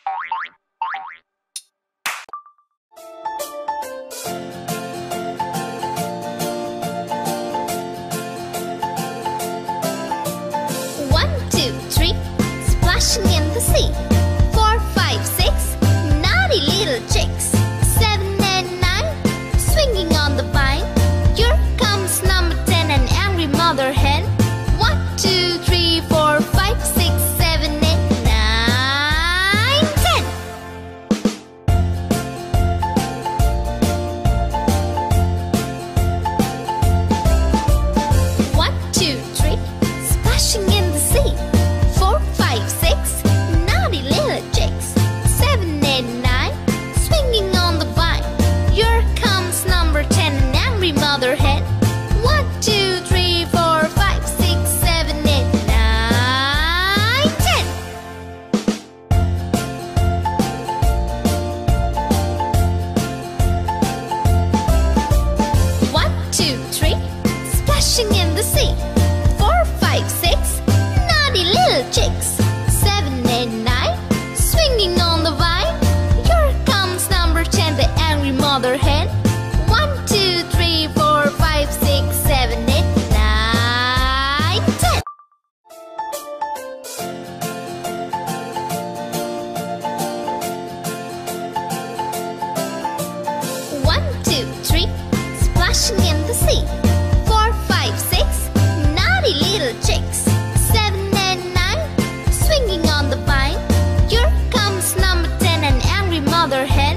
One, two, three, splashing in the sea. 4, 5, 6, naughty little chicks. 7 and 9, swinging on the vine. Here comes number 10, an angry mother hen. 1, 2, 3, 4, 5, 6, 7, 8, 9, 10. 1, 2, 3, splashing in the sea. 4, 5, 6, naughty little chicks. 7, 8, 9, swinging on the vine. Here comes number 10, an angry mother hen. 1, 2, 3, 4, 5, 6, 7, 8, 9, 10. 1, 2, 3, splashing in the sea. 4, 5, 6, naughty little chicks. 7, 8, 9, swinging on the vine. Here comes number 10, the angry mother hen. 1, 2, 3, 4, 5, 6, 7, 8, 9, 10. 1, 2, 3, splashing in the sea. 4, 5, 6, naughty little chicks. 7 and 9, swinging on the vine. Here comes number 10, an angry mother hen.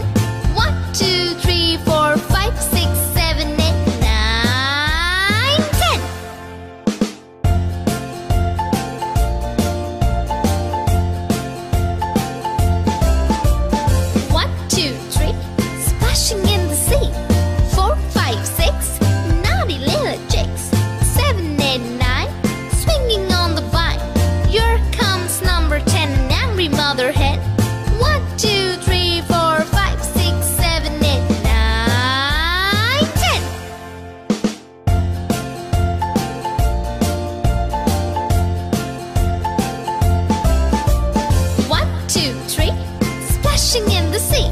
1, 2, 3, 4, 5, 6, 7, 8, 9, 10. 1, 2, 3, splashing in the sea. 4, 5, 6, naughty little chicks. 7, 8, 9, swinging on the vine. Here comes number 10, an angry mother hen. 1, 2, 3, 4, 5, 6, 7, 8, 9, 10. 1, 2, 3, splashing in the sea.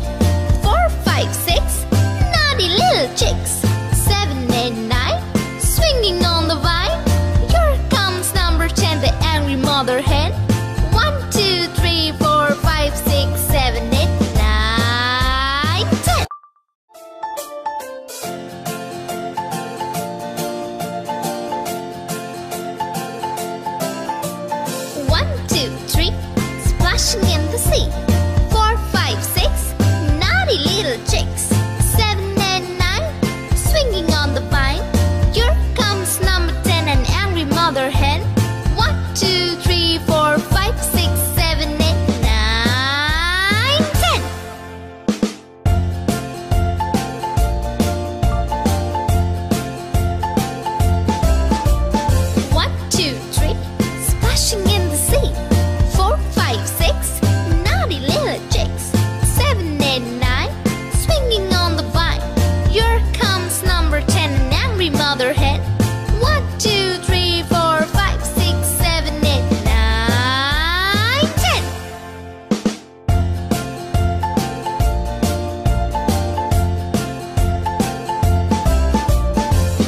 4, 5, 6, naughty little chicks. 7, 8, 9, swinging on the vine. Here comes number 10, the angry mother hen. 1, 2, 3, 4, 5, 6, 7, 8, 9, 10. 1, 2, 3, splashing in the sea. 4, 5, 6, naughty little chicks. 7 and 9, swinging on the vine. Here comes number 10, an angry mother hen. 1, 2, 3, 4, 5, 6, 7, 8, 9, 10. 1, 2, 3, splashing in the sea. 4, 5, 6, naughty little chicks. 7, 8, 9, swinging on the vine. Here comes number 10, an angry mother hen. 1, 2, 3, 4, 5, 6, 7, 8, 9, 10.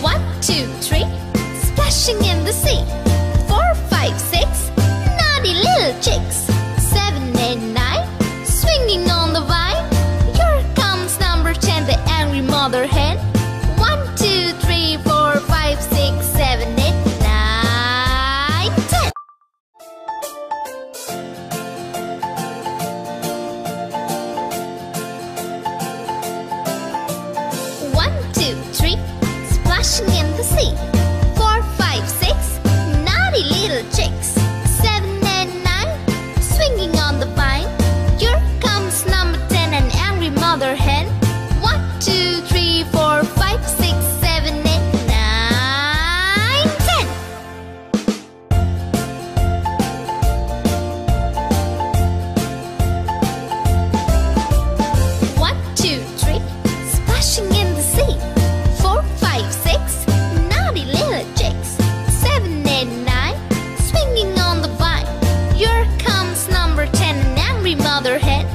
1, 2, 3, splashing in the sea. 4, 5, 6, naughty little chicks. 7, 8, 9, swinging on the vine. Here comes number 10, the angry mother hen. 1, 2, 3, 4, 5, 6, 7, 8, 9, 10. 1, 2, 3, splashing in the sea. 4, 5, 6, naughty little chicks. 7 and 9, swinging on the vine. Here comes number 10, an angry mother hen. 1, 2, 3, 4, 5, 6, 7, 8, 9, 10. 1, 2, 3, splashing in the sea. 4, 5, 6, naughty little chicks. 7, 8, 9, swinging on the vine. Here comes number 10, an angry mother hen.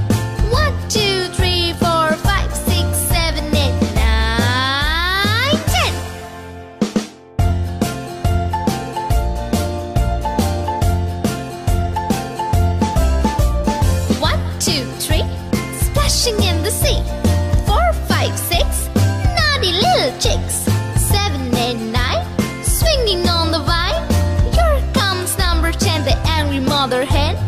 10,